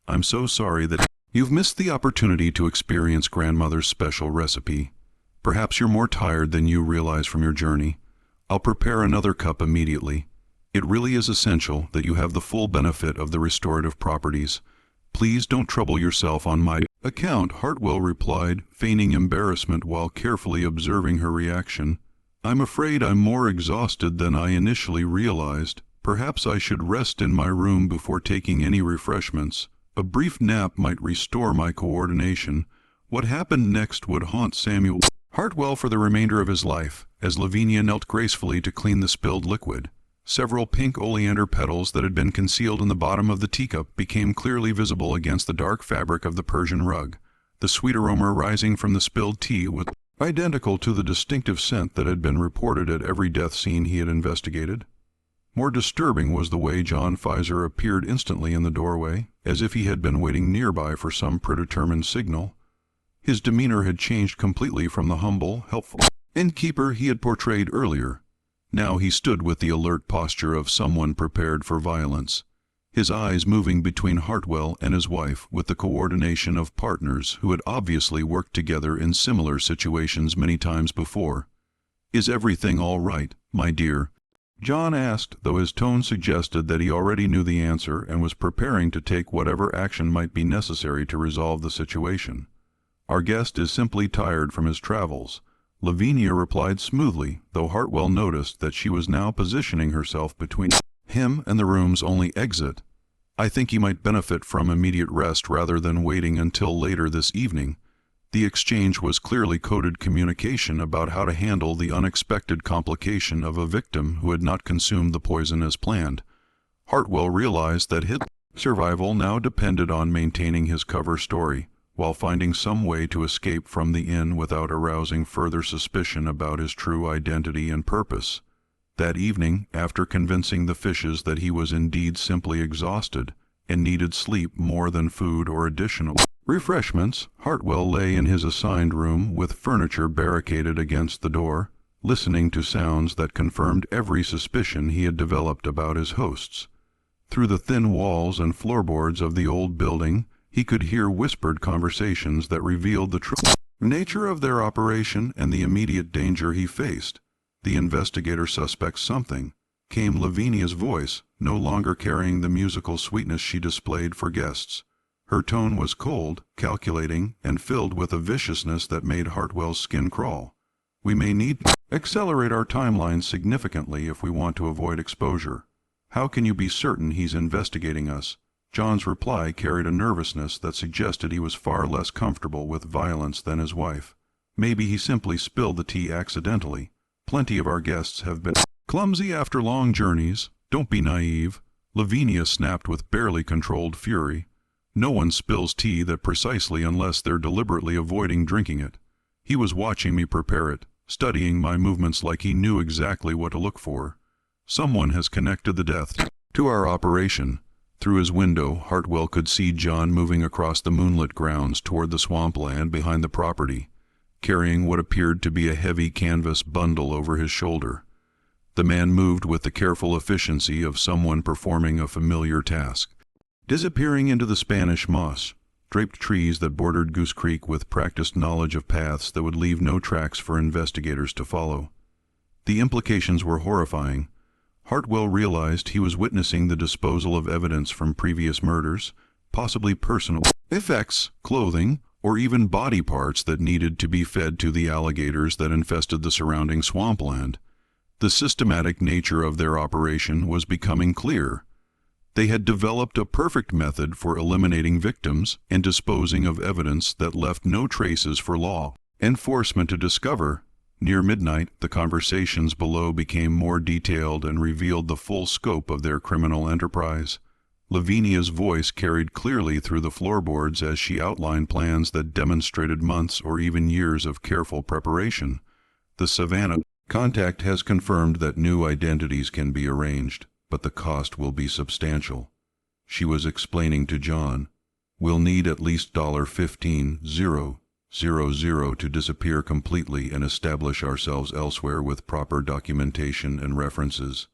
S1: "I'm so sorry that you've missed the opportunity to experience Grandmother's special recipe. Perhaps you're more tired than you realize from your journey. I'll prepare another cup immediately. It really is essential that you have the full benefit of the restorative properties. Please don't trouble yourself on my account," Hartwell replied, feigning embarrassment while carefully observing her reaction. "I'm afraid I'm more exhausted than I initially realized. Perhaps I should rest in my room before taking any refreshments. A brief nap might restore my coordination." What happened next would haunt Samuel Hartwell for the remainder of his life, as Lavinia knelt gracefully to clean the spilled liquid. Several pink oleander petals that had been concealed in the bottom of the teacup became clearly visible against the dark fabric of the Persian rug. The sweet aroma rising from the spilled tea was identical to the distinctive scent that had been reported at every death scene he had investigated. More disturbing was the way John Pfizer appeared instantly in the doorway, as if he had been waiting nearby for some predetermined signal. His demeanor had changed completely from the humble, helpful innkeeper he had portrayed earlier. Now he stood with the alert posture of someone prepared for violence, his eyes moving between Hartwell and his wife with the coordination of partners who had obviously worked together in similar situations many times before. "Is everything all right, my dear?" John asked, though his tone suggested that he already knew the answer and was preparing to take whatever action might be necessary to resolve the situation. "Our guest is simply tired from his travels," Lavinia replied smoothly, though Hartwell noticed that she was now positioning herself between him and the room's only exit. "I think he might benefit from immediate rest rather than waiting until later this evening." The exchange was clearly coded communication about how to handle the unexpected complication of a victim who had not consumed the poison as planned. Hartwell realized that his survival now depended on maintaining his cover story, while finding some way to escape from the inn without arousing further suspicion about his true identity and purpose. That evening, after convincing the Fishes that he was indeed simply exhausted and needed sleep more than food or additional refreshments, Hartwell lay in his assigned room with furniture barricaded against the door, listening to sounds that confirmed every suspicion he had developed about his hosts. Through the thin walls and floorboards of the old building, he could hear whispered conversations that revealed the true nature of their operation and the immediate danger he faced. "The investigator suspects something," came Lavinia's voice, no longer carrying the musical sweetness she displayed for guests. Her tone was cold, calculating, and filled with a viciousness that made Hartwell's skin crawl. "We may need to accelerate our timeline significantly if we want to avoid exposure." "How can you be certain he's investigating us?" John's reply carried a nervousness that suggested he was far less comfortable with violence than his wife. "Maybe he simply spilled the tea accidentally. Plenty of our guests have been clumsy after long journeys. Don't be naive." Lavinia snapped with barely controlled fury. "No one spills tea that precisely unless they're deliberately avoiding drinking it. He was watching me prepare it, studying my movements like he knew exactly what to look for. Someone has connected the death to our operation. Through his window, Hartwell could see John moving across the moonlit grounds toward the swampland behind the property, carrying what appeared to be a heavy canvas bundle over his shoulder. The man moved with the careful efficiency of someone performing a familiar task, disappearing into the Spanish moss-draped trees that bordered Goose Creek with practiced knowledge of paths that would leave no tracks for investigators to follow. The implications were horrifying. Hartwell realized he was witnessing the disposal of evidence from previous murders, possibly personal effects, clothing, or even body parts that needed to be fed to the alligators that infested the surrounding swampland. The systematic nature of their operation was becoming clear. They had developed a perfect method for eliminating victims and disposing of evidence that left no traces for law enforcement to discover. Near midnight, the conversations below became more detailed and revealed the full scope of their criminal enterprise. Lavinia's voice carried clearly through the floorboards as she outlined plans that demonstrated months or even years of careful preparation. The Savannah contact has confirmed that new identities can be arranged, but the cost will be substantial. She was explaining to John, "We'll need at least $15,000 to disappear completely and establish ourselves elsewhere with proper documentation and references."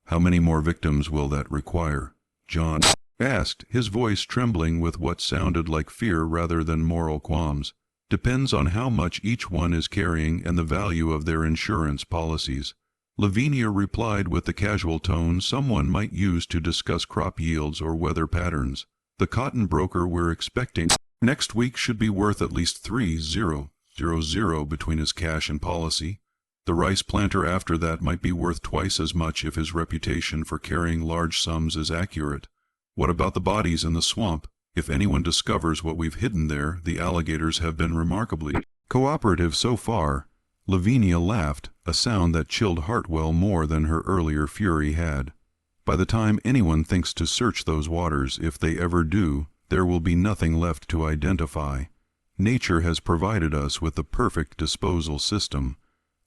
S1: "How many more victims will that require?" John asked, his voice trembling with what sounded like fear rather than moral qualms. "Depends on how much each one is carrying and the value of their insurance policies." Lavinia replied with the casual tone someone might use to discuss crop yields or weather patterns. "The cotton broker we're expecting next week should be worth at least $3,000 between his cash and policy. The rice planter after that might be worth twice as much if his reputation for carrying large sums is accurate. What about the bodies in the swamp? If anyone discovers what we've hidden there, the alligators have been remarkably cooperative so far." Lavinia laughed, a sound that chilled Hartwell more than her earlier fury had. "By the time anyone thinks to search those waters, if they ever do, there will be nothing left to identify. Nature has provided us with the perfect disposal system."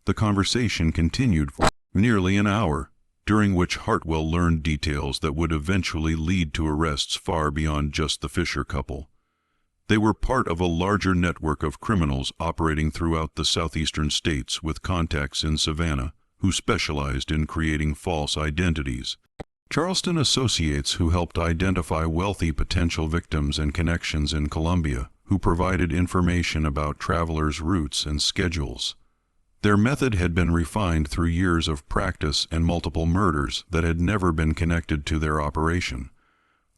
S1: The conversation continued for nearly an hour, during which Hartwell learned details that would eventually lead to arrests far beyond just the Fisher couple. They were part of a larger network of criminals operating throughout the southeastern states with contacts in Savannah, who specialized in creating false identities. Charleston associates who helped identify wealthy potential victims and connections in Colombia, who provided information about travelers' routes and schedules. Their method had been refined through years of practice and multiple murders that had never been connected to their operation.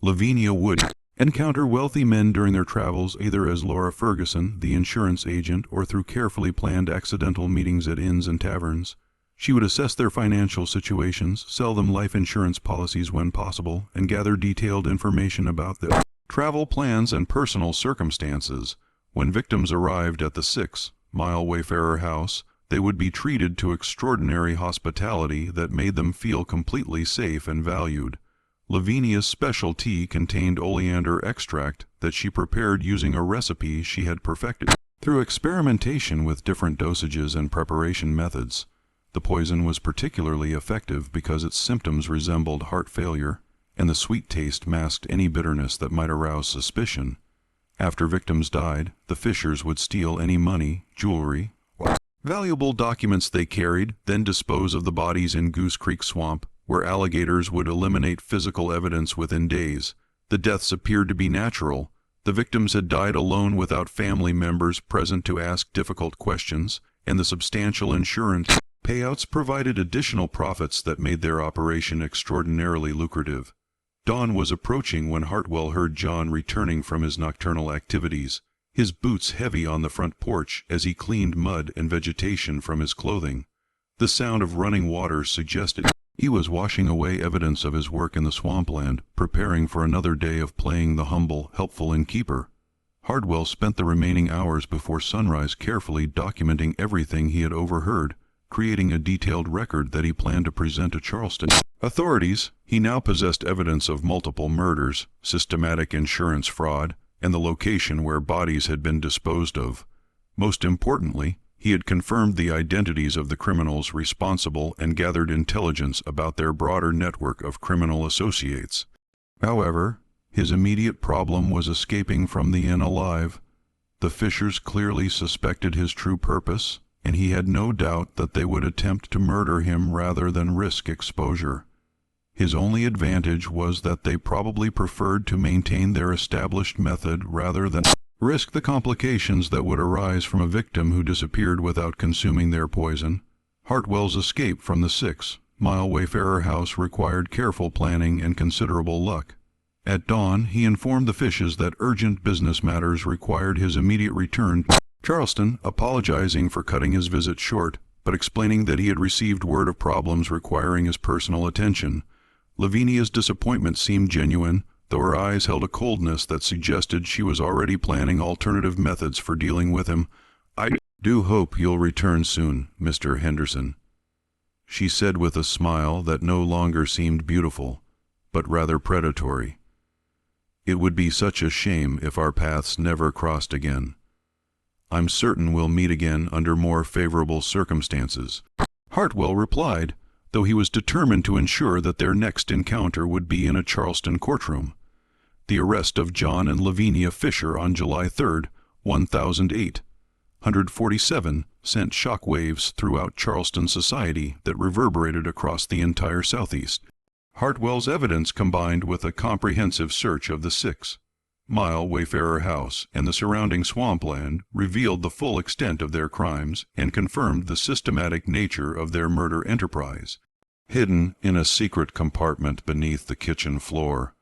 S1: Lavinia would encounter wealthy men during their travels, either as Laura Ferguson, the insurance agent, or through carefully planned accidental meetings at inns and taverns. She would assess their financial situations, sell them life insurance policies when possible, and gather detailed information about their travel plans and personal circumstances. When victims arrived at the Six-Mile Wayfairer House, they would be treated to extraordinary hospitality that made them feel completely safe and valued. Lavinia's special tea contained oleander extract that she prepared using a recipe she had perfected through experimentation with different dosages and preparation methods. The poison was particularly effective because its symptoms resembled heart failure, and the sweet taste masked any bitterness that might arouse suspicion. After victims died, the Fishers would steal any money, jewelry, or valuable documents they carried, then dispose of the bodies in Goose Creek Swamp, where alligators would eliminate physical evidence within days. The deaths appeared to be natural. The victims had died alone without family members present to ask difficult questions, and the substantial insurance payouts provided additional profits that made their operation extraordinarily lucrative. Dawn was approaching when Hartwell heard John returning from his nocturnal activities, his boots heavy on the front porch as he cleaned mud and vegetation from his clothing. The sound of running water suggested he was washing away evidence of his work in the swampland, preparing for another day of playing the humble, helpful innkeeper. Hartwell spent the remaining hours before sunrise carefully documenting everything he had overheard, creating a detailed record that he planned to present to Charleston authorities. He now possessed evidence of multiple murders, systematic insurance fraud, and the location where bodies had been disposed of. Most importantly, he had confirmed the identities of the criminals responsible and gathered intelligence about their broader network of criminal associates. However, his immediate problem was escaping from the inn alive. The Fishers clearly suspected his true purpose, and he had no doubt that they would attempt to murder him rather than risk exposure. His only advantage was that they probably preferred to maintain their established method rather than risk the complications that would arise from a victim who disappeared without consuming their poison. Hartwell's escape from the Six-Mile Wayfairer House required careful planning and considerable luck. At dawn, he informed the Fishes that urgent business matters required his immediate return to Charleston, apologizing for cutting his visit short, but explaining that he had received word of problems requiring his personal attention. Lavinia's disappointment seemed genuine, though her eyes held a coldness that suggested she was already planning alternative methods for dealing with him. "I do hope you'll return soon, Mr. Henderson," she said with a smile that no longer seemed beautiful, but rather predatory. "It would be such a shame if our paths never crossed again. I'm certain we'll meet again under more favorable circumstances," Hartwell replied, though he was determined to ensure that their next encounter would be in a Charleston courtroom. The arrest of John and Lavinia Fisher on July 3, 1047, sent shock waves throughout Charleston society that reverberated across the entire Southeast. Hartwell's evidence, combined with a comprehensive search of the Six-Mile Wayfairer House and the surrounding swampland, revealed the full extent of their crimes and confirmed the systematic nature of their murder enterprise. Hidden in a secret compartment beneath the kitchen floor,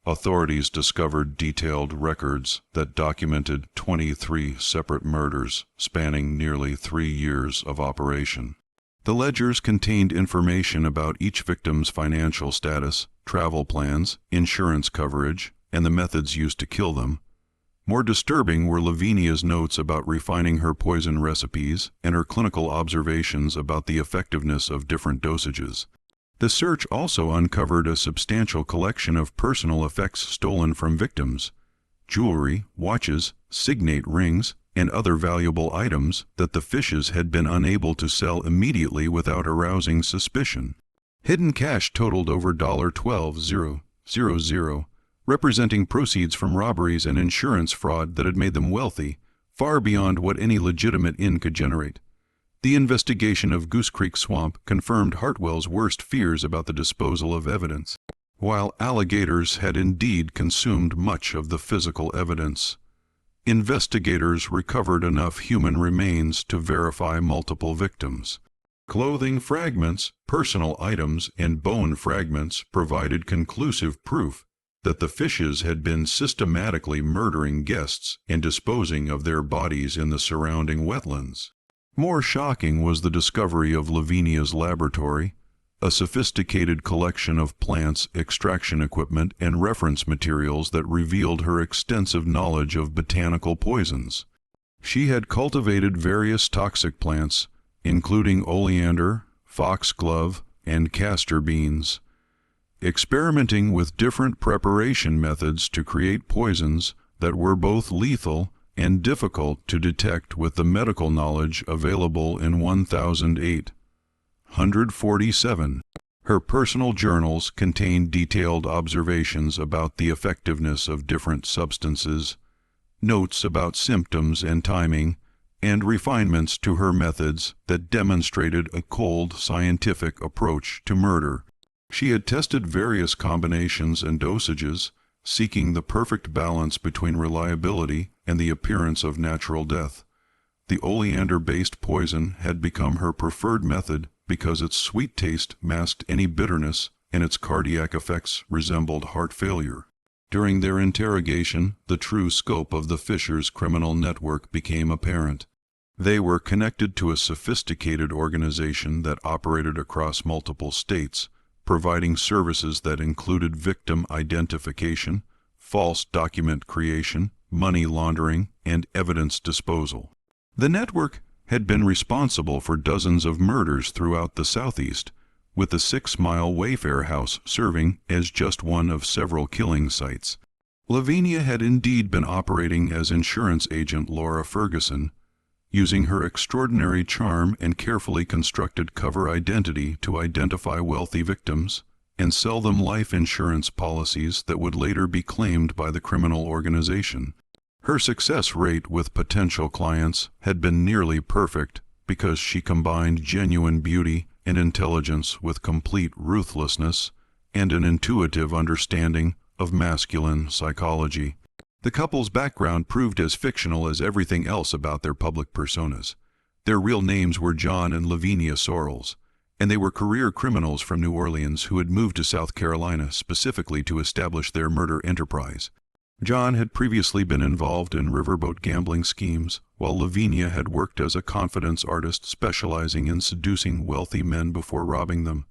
S1: authorities discovered detailed records that documented 23 separate murders spanning nearly 3 years of operation. The ledgers contained information about each victim's financial status, travel plans, insurance coverage, and the methods used to kill them. More disturbing were Lavinia's notes about refining her poison recipes and her clinical observations about the effectiveness of different dosages. The search also uncovered a substantial collection of personal effects stolen from victims: jewelry, watches, signet rings, and other valuable items that the Fishes had been unable to sell immediately without arousing suspicion. Hidden cash totaled over $12,000, representing proceeds from robberies and insurance fraud that had made them wealthy, far beyond what any legitimate inn could generate. The investigation of Goose Creek Swamp confirmed Hartwell's worst fears about the disposal of evidence. While alligators had indeed consumed much of the physical evidence, investigators recovered enough human remains to verify multiple victims. Clothing fragments, personal items, and bone fragments provided conclusive proof that the Fishes had been systematically murdering guests and disposing of their bodies in the surrounding wetlands. More shocking was the discovery of Lavinia's laboratory, a sophisticated collection of plants, extraction equipment, and reference materials that revealed her extensive knowledge of botanical poisons. She had cultivated various toxic plants, including oleander, foxglove, and castor beans, experimenting with different preparation methods to create poisons that were both lethal and difficult to detect with the medical knowledge available in 1847. Her personal journals contained detailed observations about the effectiveness of different substances, notes about symptoms and timing, and refinements to her methods that demonstrated a cold, scientific approach to murder. She had tested various combinations and dosages, seeking the perfect balance between reliability and the appearance of natural death. The oleander-based poison had become her preferred method because its sweet taste masked any bitterness and its cardiac effects resembled heart failure. During their interrogation, the true scope of the Fishers' criminal network became apparent. They were connected to a sophisticated organization that operated across multiple states, providing services that included victim identification, false document creation, money laundering, and evidence disposal. The network had been responsible for dozens of murders throughout the Southeast, with the Six-Mile Wayfairer House serving as just one of several killing sites. Lavinia had indeed been operating as insurance agent Laura Ferguson, using her extraordinary charm and carefully constructed cover identity to identify wealthy victims and sell them life insurance policies that would later be claimed by the criminal organization. Her success rate with potential clients had been nearly perfect because she combined genuine beauty and intelligence with complete ruthlessness and an intuitive understanding of masculine psychology. The couple's background proved as fictional as everything else about their public personas. Their real names were John and Lavinia Sorrells, and they were career criminals from New Orleans who had moved to South Carolina specifically to establish their murder enterprise. John had previously been involved in riverboat gambling schemes, while Lavinia had worked as a confidence artist specializing in seducing wealthy men before robbing them.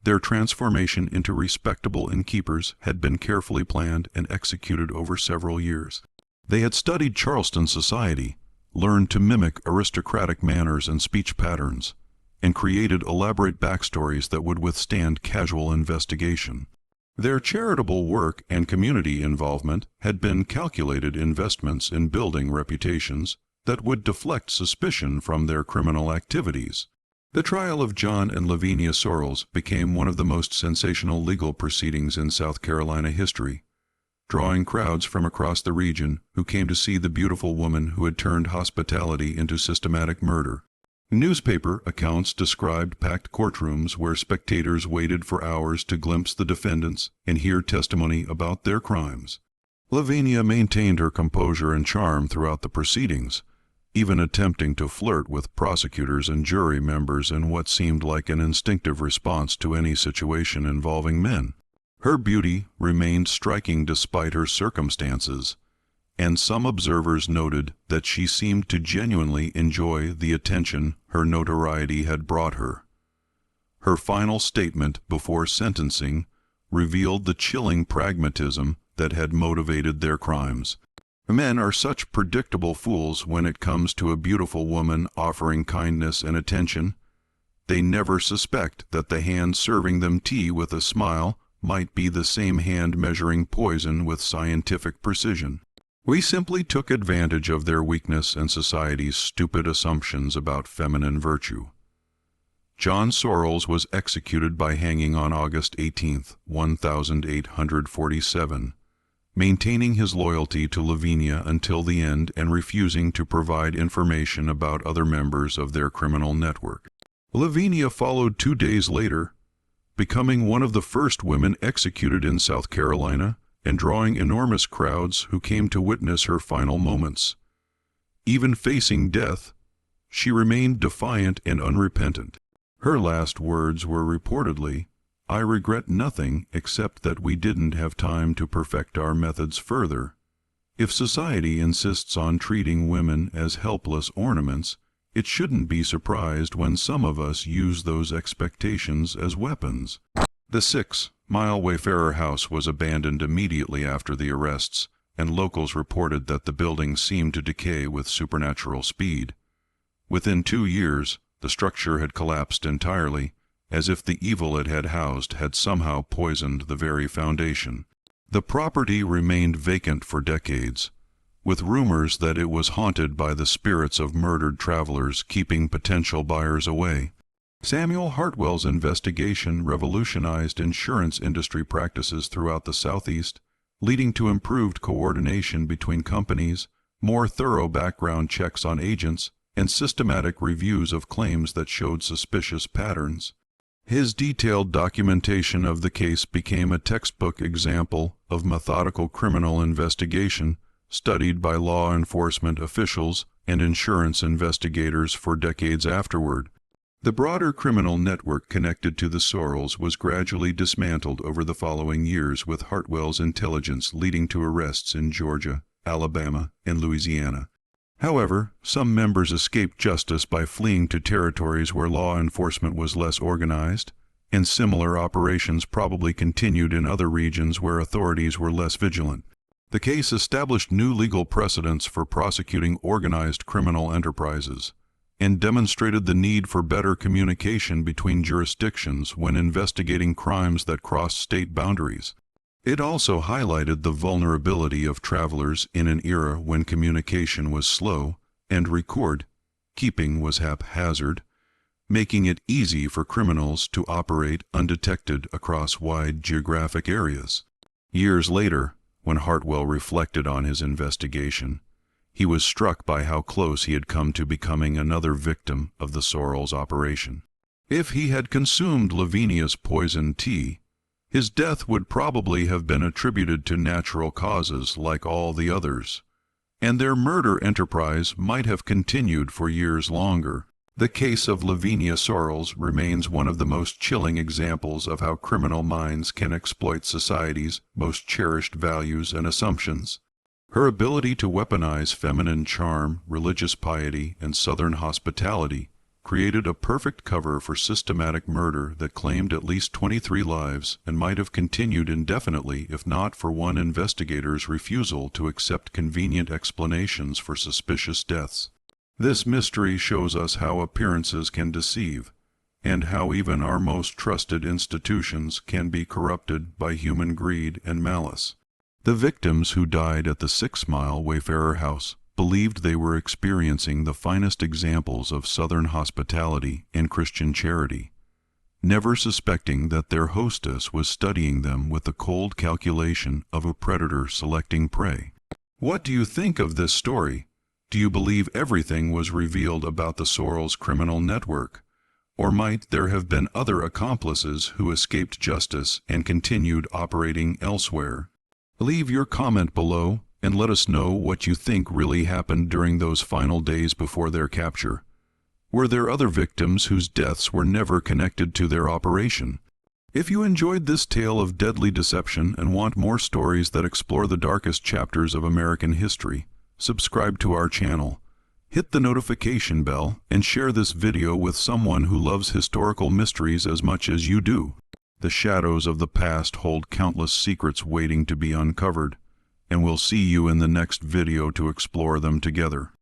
S1: Their transformation into respectable innkeepers had been carefully planned and executed over several years. They had studied Charleston society, learned to mimic aristocratic manners and speech patterns, and created elaborate backstories that would withstand casual investigation. Their charitable work and community involvement had been calculated investments in building reputations that would deflect suspicion from their criminal activities. The trial of John and Lavinia Sorrells became one of the most sensational legal proceedings in South Carolina history, drawing crowds from across the region who came to see the beautiful woman who had turned hospitality into systematic murder. Newspaper accounts described packed courtrooms where spectators waited for hours to glimpse the defendants and hear testimony about their crimes. Lavinia maintained her composure and charm throughout the proceedings, even attempting to flirt with prosecutors and jury members in what seemed like an instinctive response to any situation involving men. Her beauty remained striking despite her circumstances, and some observers noted that she seemed to genuinely enjoy the attention her notoriety had brought her. Her final statement before sentencing revealed the chilling pragmatism that had motivated their crimes. Men are such predictable fools when it comes to a beautiful woman offering kindness and attention. They never suspect that the hand serving them tea with a smile might be the same hand measuring poison with scientific precision. We simply took advantage of their weakness and society's stupid assumptions about feminine virtue. John Sorrells was executed by hanging on August 18, 1847, maintaining his loyalty to Lavinia until the end and refusing to provide information about other members of their criminal network. Lavinia followed 2 days later, becoming one of the first women executed in South Carolina and drawing enormous crowds who came to witness her final moments. Even facing death, she remained defiant and unrepentant. Her last words were reportedly, "I regret nothing except that we didn't have time to perfect our methods further. If society insists on treating women as helpless ornaments, it shouldn't be surprised when some of us use those expectations as weapons." The Six-Mile Wayfairer House was abandoned immediately after the arrests, and locals reported that the building seemed to decay with supernatural speed. Within 2 years, the structure had collapsed entirely, as if the evil it had housed had somehow poisoned the very foundation. The property remained vacant for decades, with rumors that it was haunted by the spirits of murdered travelers keeping potential buyers away. Samuel Hartwell's investigation revolutionized insurance industry practices throughout the Southeast, leading to improved coordination between companies, more thorough background checks on agents, and systematic reviews of claims that showed suspicious patterns. His detailed documentation of the case became a textbook example of methodical criminal investigation, studied by law enforcement officials and insurance investigators for decades afterward. The broader criminal network connected to the Sorrells was gradually dismantled over the following years, with Hartwell's intelligence leading to arrests in Georgia, Alabama, and Louisiana. However, some members escaped justice by fleeing to territories where law enforcement was less organized, and similar operations probably continued in other regions where authorities were less vigilant. The case established new legal precedents for prosecuting organized criminal enterprises, and demonstrated the need for better communication between jurisdictions when investigating crimes that crossed state boundaries. It also highlighted the vulnerability of travelers in an era when communication was slow and keeping was haphazard, making it easy for criminals to operate undetected across wide geographic areas. Years later, when Hartwell reflected on his investigation, he was struck by how close he had come to becoming another victim of the Sorrells operation. If he had consumed Lavinia's poisoned tea, his death would probably have been attributed to natural causes like all the others, and their murder enterprise might have continued for years longer. The case of Lavinia Sorrells remains one of the most chilling examples of how criminal minds can exploit society's most cherished values and assumptions. Her ability to weaponize feminine charm, religious piety, and Southern hospitality created a perfect cover for systematic murder that claimed at least 23 lives and might have continued indefinitely if not for one investigator's refusal to accept convenient explanations for suspicious deaths. This mystery shows us how appearances can deceive, and how even our most trusted institutions can be corrupted by human greed and malice. The victims who died at the Six-Mile Wayfairer House believed they were experiencing the finest examples of Southern hospitality and Christian charity, never suspecting that their hostess was studying them with the cold calculation of a predator selecting prey. What do you think of this story? Do you believe everything was revealed about the Sorrells criminal network? Or might there have been other accomplices who escaped justice and continued operating elsewhere? Leave your comment below and let us know what you think really happened during those final days before their capture. Were there other victims whose deaths were never connected to their operation? If you enjoyed this tale of deadly deception and want more stories that explore the darkest chapters of American history, subscribe to our channel, hit the notification bell, and share this video with someone who loves historical mysteries as much as you do. The shadows of the past hold countless secrets waiting to be uncovered, and we'll see you in the next video to explore them together.